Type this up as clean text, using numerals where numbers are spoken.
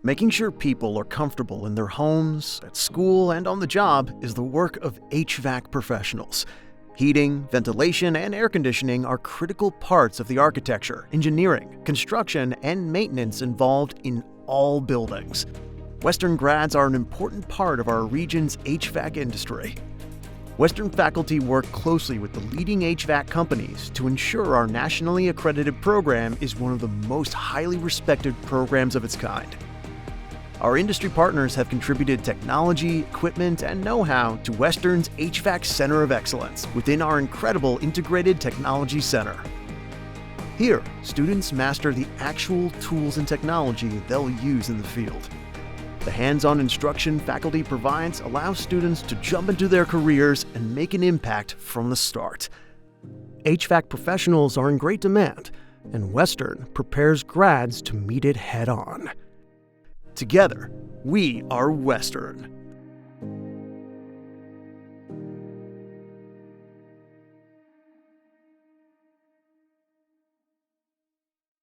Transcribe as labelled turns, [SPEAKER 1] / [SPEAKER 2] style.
[SPEAKER 1] Making sure people are comfortable in their homes, at school, and on the job is the work of HVAC professionals. Heating, ventilation, and air conditioning are critical parts of the architecture, engineering, construction, and maintenance involved in all buildings. Western grads are an important part of our region's HVAC industry. Western faculty work closely with the leading HVAC companies to ensure our nationally accredited program is one of the most highly respected programs of its kind. Our industry partners have contributed technology, equipment, and know-how to Western's HVAC Center of Excellence within our incredible Integrated Technology Center. Here, students master the actual tools and technology they'll use in the field. The hands-on instruction faculty provides allows students to jump into their careers and make an impact from the start. HVAC professionals are in great demand, and Western prepares grads to meet it head-on. Together, we are Western.